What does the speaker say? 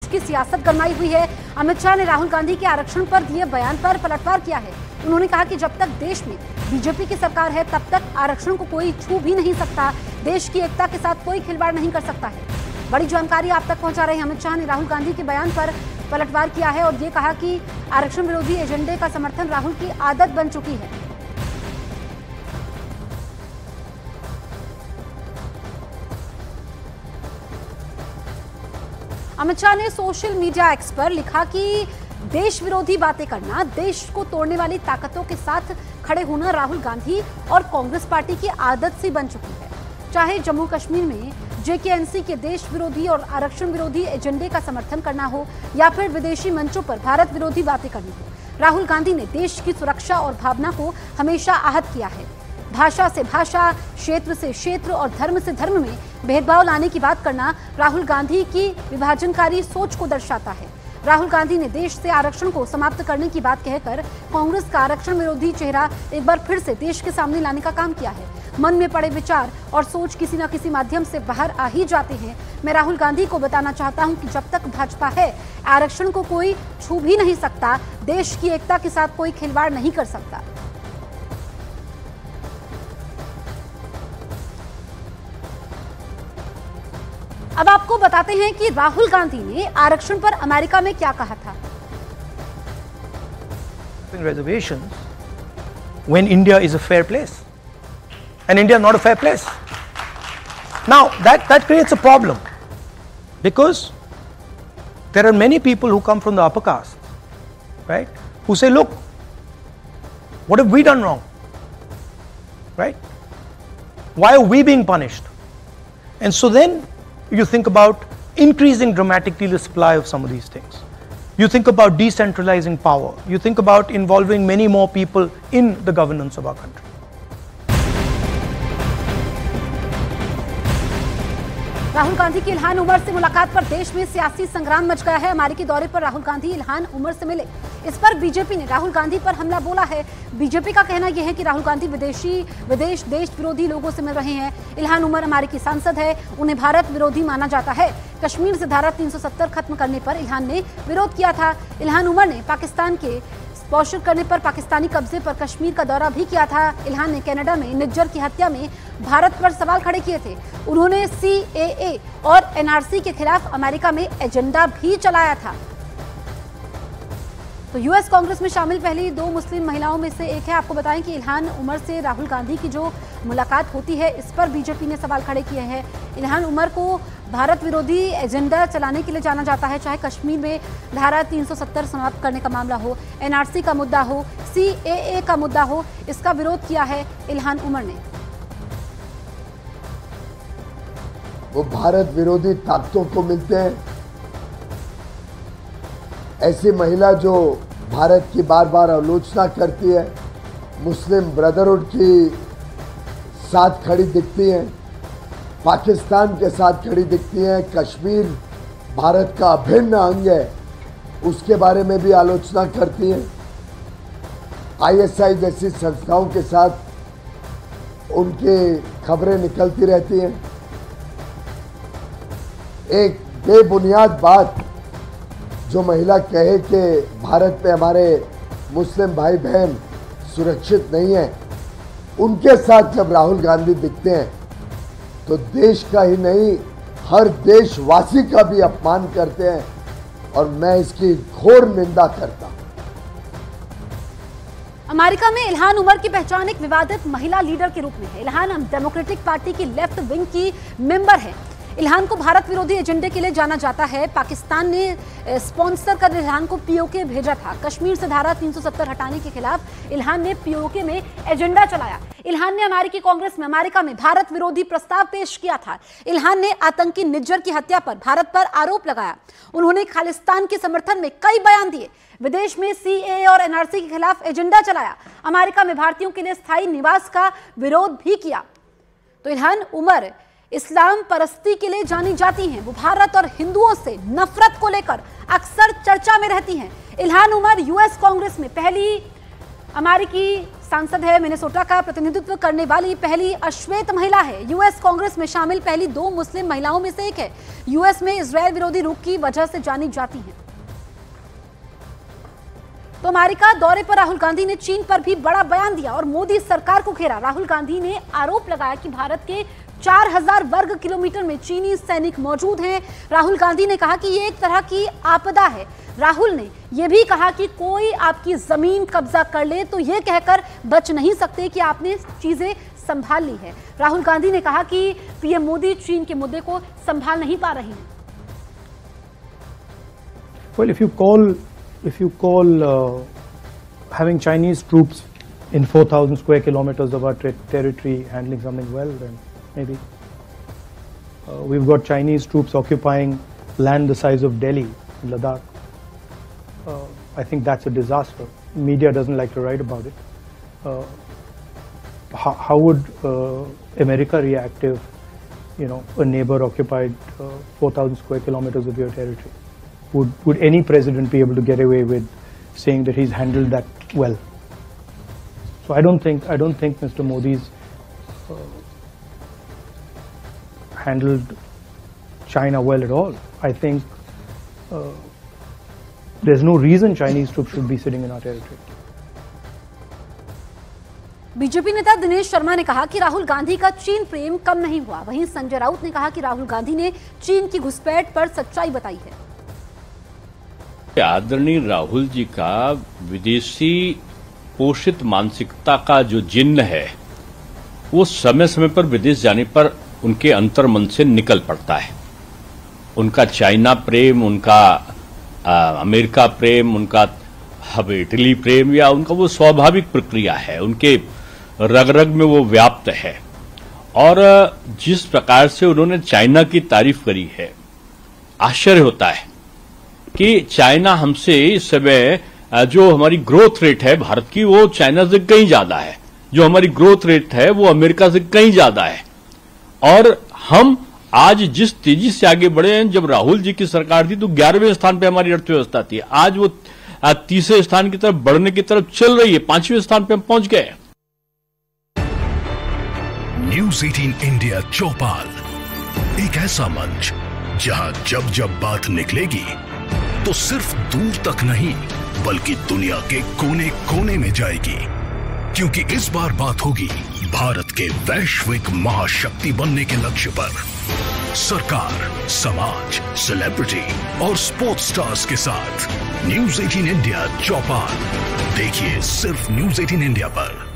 की सियासत गरमाई हुई है। अमित शाह ने राहुल गांधी के आरक्षण पर दिए बयान पर पलटवार किया है। उन्होंने कहा कि जब तक देश में बीजेपी की सरकार है तब तक आरक्षण को कोई छू भी नहीं सकता, देश की एकता के साथ कोई खिलवाड़ नहीं कर सकता है। बड़ी जानकारी आप तक पहुंचा रहे हैं। अमित शाह ने राहुल गांधी के बयान पर पलटवार किया है और ये कहा कि आरक्षण विरोधी एजेंडे का समर्थन राहुल की आदत बन चुकी है। अमित शाह ने सोशल मीडिया एक्स पर लिखा कि देश विरोधी बातें करना, देश को तोड़ने वाली ताकतों के साथ खड़े होना राहुल गांधी और कांग्रेस पार्टी की आदत सी बन चुकी है। चाहे जम्मू कश्मीर में जेकेएनसी के देश विरोधी और आरक्षण विरोधी एजेंडे का समर्थन करना हो या फिर विदेशी मंचों पर भारत विरोधी बातें करनी हो, राहुल गांधी ने देश की सुरक्षा और भावना को हमेशा आहत किया है। भाषा से भाषा, क्षेत्र से क्षेत्र और धर्म से धर्म में भेदभाव लाने की बात करना राहुल गांधी की विभाजनकारी सोच को दर्शाता है। राहुल गांधी ने देश से आरक्षण को समाप्त करने की बात कहकर कांग्रेस का आरक्षण विरोधी चेहरा एक बार फिर से देश के सामने लाने का काम किया है। मन में पड़े विचार और सोच किसी न किसी माध्यम से बाहर आ ही जाते हैं। मैं राहुल गांधी को बताना चाहता हूं कि जब तक भाजपा है, आरक्षण को कोई छू भी नहीं सकता, देश की एकता के साथ कोई खिलवाड़ नहीं कर सकता। अब आपको बताते हैं कि राहुल गांधी ने आरक्षण पर अमेरिका में क्या कहा था। Reservations when India is a fair place and India not a fair place. Now that creates a problem because there are many people who come from the upper caste, right, who say, look, what have we done wrong, right? Why are we being punished? And so then you think about increasing dramatically the supply of some of these things. You think about decentralizing power. You think about involving many more people in the governance of our country. Rahul Gandhi की Ilhan Omar से मुलाकात पर देश में सियासी संग्राम much गया है। अमेरिकी दौरे पर राहुल गांधी इल्हान उमर से मिले। इस पर बीजेपी ने राहुल गांधी पर हमला बोला है। बीजेपी का कहना यह है कि राहुल गांधी देश विरोधी लोगों से मिल रहे हैं। इल्हान उमर अमेरिकी सांसद है, उन्हें भारत विरोधी माना जाता है। कश्मीर से धारा 370 खत्म करने पर इल्हान ने विरोध किया था। इल्हान उमर ने पाकिस्तान के स्पॉन्सर करने पर पाकिस्तानी कब्जे पर कश्मीर का दौरा भी किया था। इल्हान ने कनाडा में निज्जर की हत्या में भारत पर सवाल खड़े किए थे। उन्होंने सीएए और एनआरसी के खिलाफ अमेरिका में एजेंडा भी चलाया था। तो यूएस कांग्रेस में शामिल पहली 2 मुस्लिम महिलाओं में से एक है। आपको बताएं कि इल्हान उमर से राहुल गांधी की जो मुलाकात होती है, इस पर बीजेपी ने सवाल खड़े किए हैं। इल्हान उमर को भारत विरोधी एजेंडा चलाने के लिए जाना जाता है, चाहे कश्मीर में धारा 370 समाप्त करने का मामला हो, एनआरसी का मुद्दा हो, सीएए का मुद्दा हो, इसका विरोध किया है इल्हान उमर ने। वो भारत विरोधी ताकतों को मिलते हैं। ऐसी महिला जो भारत की बार बार आलोचना करती है, मुस्लिम ब्रदरहुड की साथ खड़ी दिखती हैं, पाकिस्तान के साथ खड़ी दिखती हैं, कश्मीर भारत का अभिन्न अंग है उसके बारे में भी आलोचना करती हैं। आईएसआई जैसी संस्थाओं के साथ उनकी खबरें निकलती रहती हैं। एक बेबुनियाद बात जो महिला कहे कि भारत में हमारे मुस्लिम भाई बहन सुरक्षित नहीं है, उनके साथ जब राहुल गांधी दिखते हैं तो देश का ही नहीं हर देशवासी का भी अपमान करते हैं और मैं इसकी घोर निंदा करता हूं। अमेरिका में इल्हान उमर की पहचान एक विवादित महिला लीडर के रूप में है। इल्हान डेमोक्रेटिक पार्टी की लेफ्ट विंग की मेंबर है। इल्हान को भारत विरोधी एजेंडे के लिए जाना जाता है। पाकिस्तान ने स्पॉन्सर कर इल्हान को पीओके भेजा था। कश्मीर से धारा 370 हटाने के खिलाफ इल्हान ने पीओके में एजेंडा चलाया। इल्हान ने अमेरिकी कांग्रेस में अमेरिका में भारत विरोधी प्रस्ताव पेश किया था। इल्हान ने आतंकी निज्जर की हत्या पर भारत पर आरोप लगाया। उन्होंने खालिस्तान के समर्थन में कई बयान दिए। विदेश में सीएए और एनआरसी के खिलाफ एजेंडा चलाया। अमेरिका में भारतीयों के लिए स्थायी निवास का विरोध भी किया। तो इल्हान उमर इस्लाम परस्ती के लिए जानी जाती हैं। वो भारत और हिंदुओं से नफरत को लेकर अक्सर चर्चा में रहती हैं। इल्हान उमर यूएस कांग्रेस में पहली अमेरिकी सांसद है, मिनेसोटा का प्रतिनिधित्व करने वाली पहली अश्वेत महिला है। यूएस कांग्रेस में शामिल पहली 2 मुस्लिम महिलाओं में से एक है। यूएस में इजरायल विरोधी रुख की वजह से जानी जाती हैं। तो अमेरिका दौरे पर राहुल गांधी ने चीन पर भी बड़ा बयान दिया और मोदी सरकार को घेरा। राहुल गांधी ने आरोप लगाया कि भारत के 4000 वर्ग किलोमीटर में चीनी सैनिक मौजूद हैं। राहुल गांधी ने कहा कि ये एक तरह की आपदा है। राहुल ने यह भी कहा कि कोई आपकी जमीन कब्जा कर ले तो ये कहकर बच नहीं सकते कि आपने चीजें संभाल ली है। राहुल गांधी ने कहा कि पीएम मोदी चीन के मुद्दे को संभाल नहीं पा रहे हैं। Well, if you call having Chinese troops in 4,000 square kilometers of our territory handling something well, then maybe. We've got Chinese troops occupying land the size of Delhi, Ladakh. I think that's a disaster. Media doesn't like to write about it. How would America react if, a neighbor occupied 4,000 square kilometers of your territory? Would any president be able to get away with saying that he's handled that well? So I don't think Mr. Modi's handled China well at all. I think there's no reason Chinese troops should be sitting in our territory. BJP नेता दिनेश शर्मा ने कहा कि राहुल गांधी का चीन प्रेम कम नहीं हुआ। वहीं संजय राउत ने कहा कि राहुल गांधी ने चीन की घुसपैठ पर सच्चाई बताई है। आदरणीय राहुल जी का विदेशी पोषित मानसिकता का जो जिन्न है वो समय समय पर विदेश जाने पर उनके अंतर्मन से निकल पड़ता है। उनका चाइना प्रेम, उनका अमेरिका प्रेम, उनका अब इटली प्रेम या उनका वो स्वाभाविक प्रक्रिया है, उनके रग रग में वो व्याप्त है। और जिस प्रकार से उन्होंने चाइना की तारीफ करी है, आश्चर्य होता है कि चाइना हमसे इस समय जो हमारी ग्रोथ रेट है भारत की वो चाइना से कहीं ज्यादा है, जो हमारी ग्रोथ रेट है वो अमेरिका से कहीं ज्यादा है। और हम आज जिस तेजी से आगे बढ़े हैं, जब राहुल जी की सरकार थी तो 11वें स्थान पे हमारी अर्थव्यवस्था थी, आज वो 30वें स्थान की तरफ बढ़ने की तरफ चल रही है, 5वें स्थान पे हम पहुंच गए। न्यूज़ 18 इंडिया चौपाल, एक ऐसा मंच जहां जब जब बात निकलेगी तो सिर्फ दूर तक नहीं बल्कि दुनिया के कोने कोने में जाएगी, क्योंकि इस बार बात होगी भारत के वैश्विक महाशक्ति बनने के लक्ष्य पर। सरकार, समाज, सेलिब्रिटी और स्पोर्ट्स स्टार्स के साथ न्यूज़ 18 इंडिया चौपाल देखिए सिर्फ न्यूज़ 18 इंडिया पर।